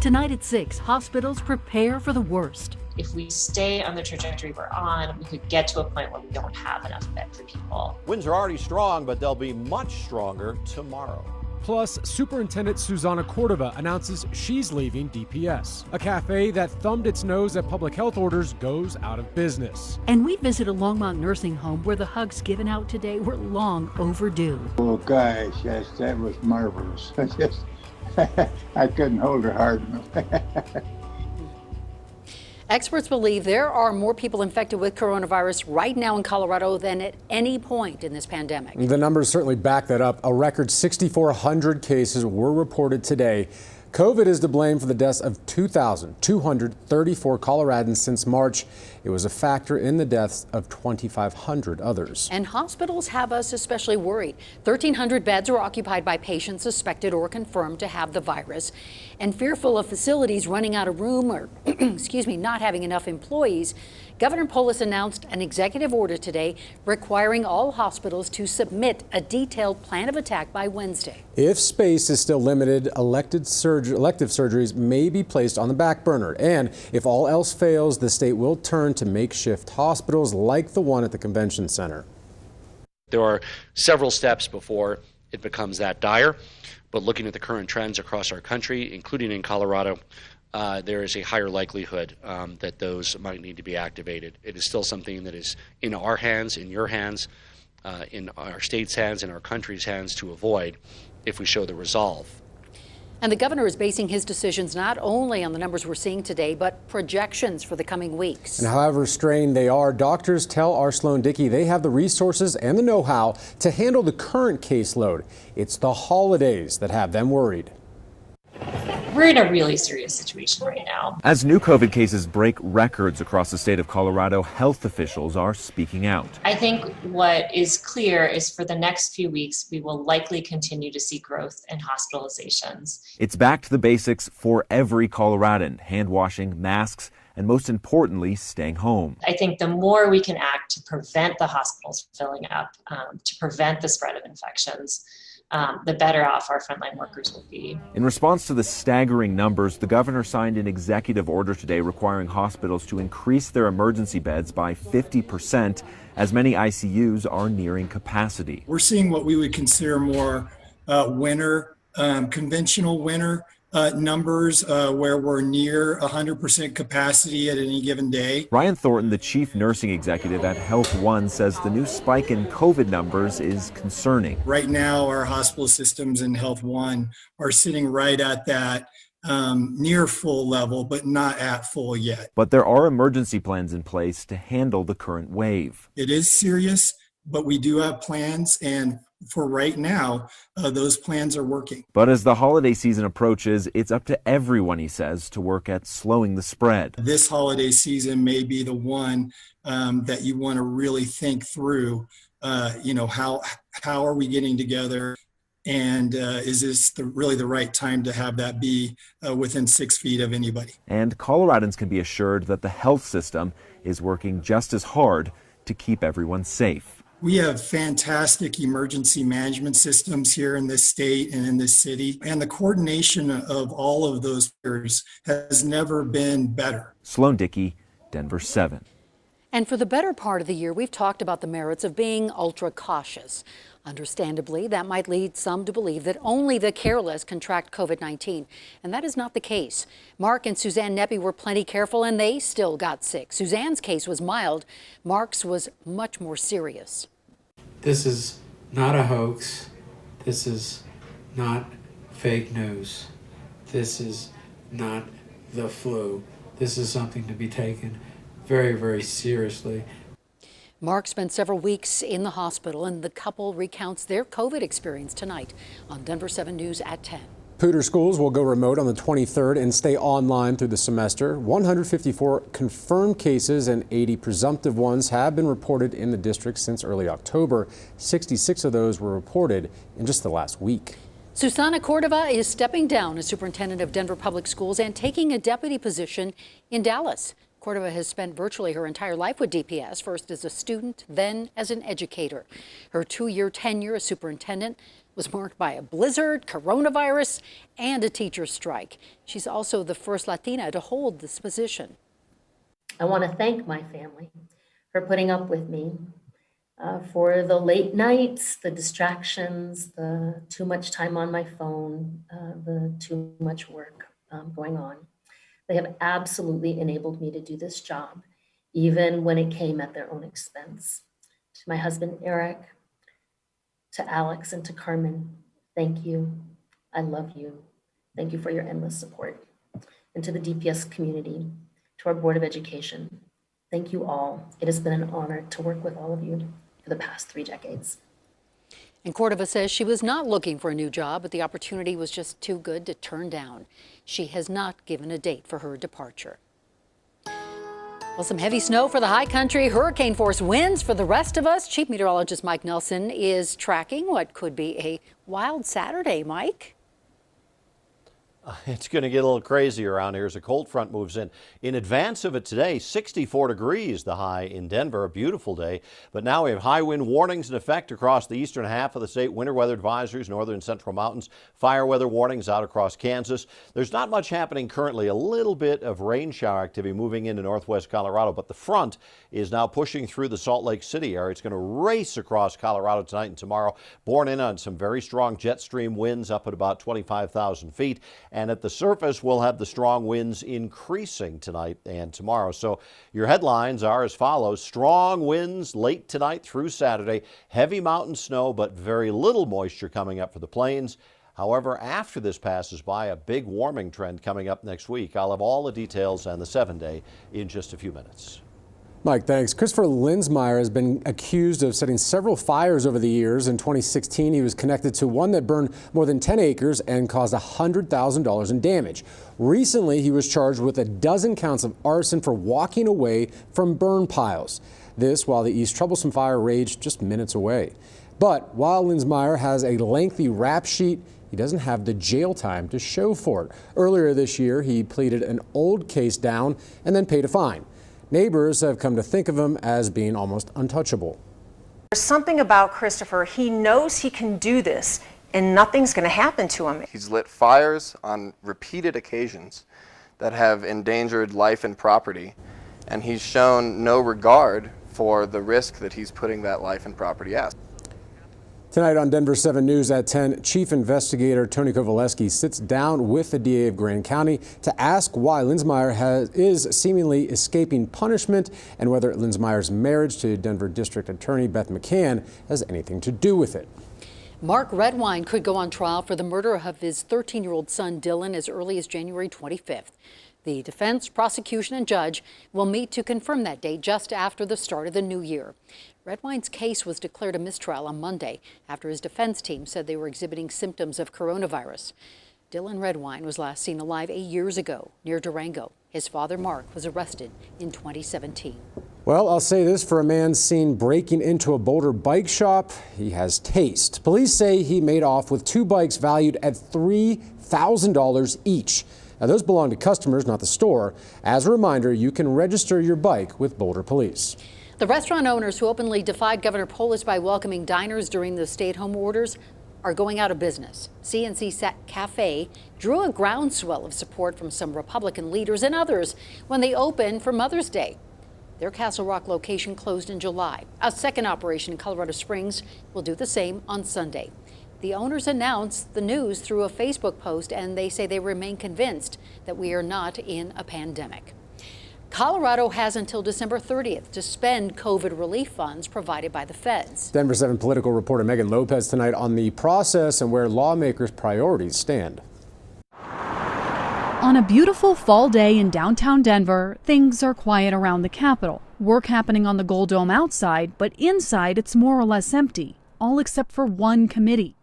Tonight at 6, hospitals prepare for the worst. If we stay on the trajectory we're on, we could get to a point where we don't have enough bed for people. Winds are already strong, but they'll be much stronger tomorrow. Plus, Superintendent Susana Cordova announces she's leaving DPS. A cafe that thumbed its nose at public health orders goes out of business. And we visit a Longmont nursing home where the hugs given out today were long overdue. Oh gosh, yes, that was marvelous. I couldn't hold her hard enough. Experts believe there are more people infected with coronavirus right now in Colorado than at any point in this pandemic. The numbers certainly back that up. A record 6,400 cases were reported today. COVID is to blame for the deaths of 2,234 Coloradans since March. It was a factor in the deaths of 2,500 others. And hospitals have us especially worried. 1,300 beds are occupied by patients suspected or confirmed to have the virus. And fearful of facilities running out of room or, not having enough employees, Governor Polis announced an executive order today requiring all hospitals to submit a detailed plan of attack by Wednesday. If space is still limited, elective surgeries may be placed on the back burner. And if all else fails, the state will turn to makeshift hospitals like the one at the convention center. There are several steps before it becomes that dire, but looking at the current trends across our country, including in Colorado, there is a higher likelihood that those might need to be activated. It is still something that is in our hands, in your hands, in our state's hands, in our country's hands to avoid if we show the resolve. And the governor is basing his decisions not only on the numbers we're seeing today, but projections for the coming weeks. And however strained they are, doctors tell our Sloan Dickey they have the resources and the know-how to handle the current caseload. It's the holidays that have them worried. We're in a really serious situation right now. As new COVID cases break records across the state of Colorado, health officials are speaking out. I think what is clear is for the next few weeks, we will likely continue to see growth in hospitalizations. It's back to the basics for every Coloradan: hand washing, masks, and most importantly, staying home. I think the more we can act to prevent the hospitals filling up, to prevent the spread of infections, the better off our frontline workers will be. In response to the staggering numbers, the governor signed an executive order today requiring hospitals to increase their emergency beds by 50%, as many ICUs are nearing capacity. We're seeing what we would consider more conventional winter numbers where we're near 100% capacity at any given day. Ryan Thornton, the chief nursing executive at Health One, says the new spike in COVID numbers is concerning. Right now, our hospital systems in Health One are sitting right at that near full level, but not at full yet. But there are emergency plans in place to handle the current wave. It is serious, but we do have plans, and for right now, those plans are working. But as the holiday season approaches, it's up to everyone, he says, to work at slowing the spread. This holiday season may be the one that you want to really think through, how are we getting together? And is this really the right time to have that be within 6 feet of anybody? And Coloradans can be assured that the health system is working just as hard to keep everyone safe. We have fantastic emergency management systems here in this state and in this city, and the coordination of all of those has never been better. Sloan Dickey, Denver7. And for the better part of the year, we've talked about the merits of being ultra cautious. Understandably, that might lead some to believe that only the careless contract COVID-19, and that is not the case. Mark and Suzanne Neppy were plenty careful, and they still got sick. Suzanne's case was mild. Mark's was much more serious. This is not a hoax. This is not fake news. This is not the flu. This is something to be taken very, very seriously. Mark spent several weeks in the hospital, and the couple recounts their COVID experience tonight on Denver7 News at 10. Poudre schools will go remote on the 23rd and stay online through the semester. 154 confirmed cases and 80 presumptive ones have been reported in the district since early October. 66 of those were reported in just the last week. Susana Cordova is stepping down as superintendent of Denver Public Schools and taking a deputy position in Dallas. Cordova has spent virtually her entire life with DPS, first as a student, then as an educator. Her 2-year tenure as superintendent was marked by a blizzard, coronavirus, and a teacher strike. She's also the first Latina to hold this position. I want to thank my family for putting up with me, for the late nights, the distractions, the too much time on my phone, the too much work going on. They have absolutely enabled me to do this job, even when it came at their own expense. To my husband, Eric, to Alex, and to Carmen, thank you. I love you. Thank you for your endless support. And to the DPS community, to our Board of Education, thank you all. It has been an honor to work with all of you for the past 3 decades. And Cordova says she was not looking for a new job, but the opportunity was just too good to turn down. She has not given a date for her departure. Well, some heavy snow for the high country, hurricane force winds for the rest of us. Chief Meteorologist Mike Nelson is tracking what could be a wild Saturday. Mike? It's going to get a little crazy around here as a cold front moves in. In advance of it today, 64 degrees the high in Denver, a beautiful day. But now we have high wind warnings in effect across the eastern half of the state, winter weather advisories, northern and central mountains, fire weather warnings out across Kansas. There's not much happening currently, a little bit of rain shower activity moving into northwest Colorado, but the front is now pushing through the Salt Lake City area. It's going to race across Colorado tonight and tomorrow, borne in on some very strong jet stream winds up at about 25,000 feet. And at the surface, we'll have the strong winds increasing tonight and tomorrow. So your headlines are as follows. Strong winds late tonight through Saturday. Heavy mountain snow, but very little moisture coming up for the plains. However, after this passes by, a big warming trend coming up next week. I'll have all the details on the 7-day in just a few minutes. Mike, thanks. Christopher Linsmeyer has been accused of setting several fires over the years. In 2016, he was connected to one that burned more than 10 acres and caused $100,000 in damage. Recently, he was charged with a dozen counts of arson for walking away from burn piles. This while the East Troublesome fire raged just minutes away. But while Linsmeyer has a lengthy rap sheet, he doesn't have the jail time to show for it. Earlier this year, he pleaded an old case down and then paid a fine. Neighbors have come to think of him as being almost untouchable. There's something about Christopher. He knows he can do this and nothing's going to happen to him. He's lit fires on repeated occasions that have endangered life and property, and he's shown no regard for the risk that he's putting that life and property at. Tonight on Denver7 News at 10, Chief Investigator Tony Kowaleski sits down with the DA of Grand County to ask why Linsmeyer is seemingly escaping punishment and whether Linsmeyer's marriage to Denver District Attorney Beth McCann has anything to do with it. Mark Redwine could go on trial for the murder of his 13-year-old son Dylan as early as January 25th. The defense, prosecution, and judge will meet to confirm that date just after the start of the new year. Redwine's case was declared a mistrial on Monday after his defense team said they were exhibiting symptoms of coronavirus. Dylan Redwine was last seen alive 8 years ago near Durango. His father, Mark, was arrested in 2017. Well, I'll say this for a man seen breaking into a Boulder bike shop. He has taste. Police say he made off with 2 bikes valued at $3,000 each. Now, those belong to customers, not the store. As a reminder, you can register your bike with Boulder Police. The restaurant owners who openly defied Governor Polis by welcoming diners during the stay-at-home orders are going out of business. CNC Cafe drew a groundswell of support from some Republican leaders and others when they opened for Mother's Day. Their Castle Rock location closed in July. A second operation in Colorado Springs will do the same on Sunday. The owners announced the news through a Facebook post, and they say they remain convinced that we are not in a pandemic. Colorado has until December 30th to spend COVID relief funds provided by the feds. Denver7 political reporter Megan Lopez tonight on the process and where lawmakers' priorities stand. On a beautiful fall day in downtown Denver, things are quiet around the Capitol. Work happening on the Gold Dome outside, but inside it's more or less empty, all except for one committee.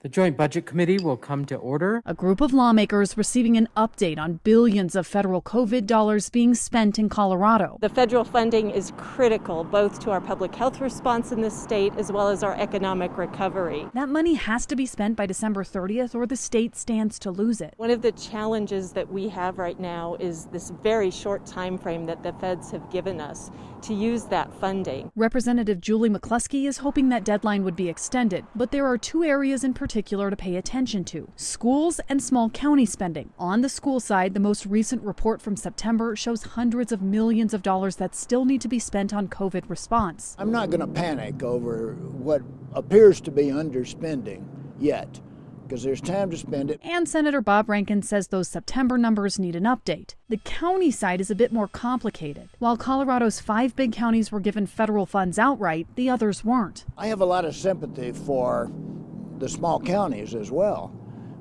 The Joint Budget Committee will come to order. A group of lawmakers receiving an update on billions of federal COVID dollars being spent in Colorado. The federal funding is critical both to our public health response in this state as well as our economic recovery. That money has to be spent by December 30th or the state stands to lose it. One of the challenges that we have right now is this very short time frame that the feds have given us to use that funding. Representative Julie McCluskie is hoping that deadline would be extended, but there are two areas in particular to pay attention to: schools and small county spending. On the school side, the most recent report from September shows hundreds of millions of dollars that still need to be spent on COVID response. I'm not going to panic over what appears to be underspending yet, because there's time to spend it. And Senator Bob Rankin says those September numbers need an update. The county side is a bit more complicated. While Colorado's 5 big counties were given federal funds outright, the others weren't. I have a lot of sympathy for the small counties as well,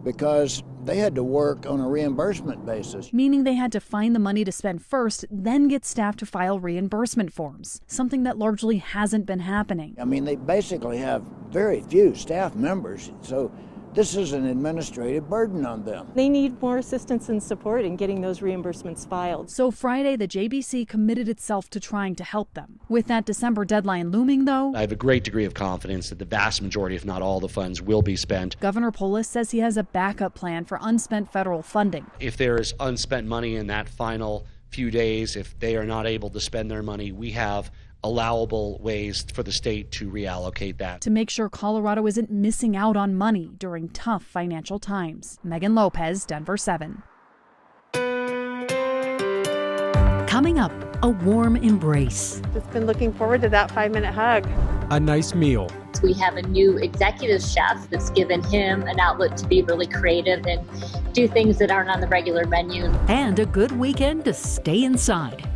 because they had to work on a reimbursement basis. Meaning they had to find the money to spend first, then get staff to file reimbursement forms, something that largely hasn't been happening. I mean, they basically have very few staff members, so this is an administrative burden on them. They need more assistance and support in getting those reimbursements filed. So Friday, the JBC committed itself to trying to help them. With that December deadline looming, though, I have a great degree of confidence that the vast majority, if not all, the funds will be spent. Governor Polis says he has a backup plan for unspent federal funding. If there is unspent money in that final few days, if they are not able to spend their money, we have allowable ways for the state to reallocate that. To make sure Colorado isn't missing out on money during tough financial times. Megan Lopez, Denver 7. Coming up, a warm embrace. Just been looking forward to that 5-minute hug. A nice meal. We have a new executive chef that's given him an outlet to be really creative and do things that aren't on the regular menu. And a good weekend to stay inside.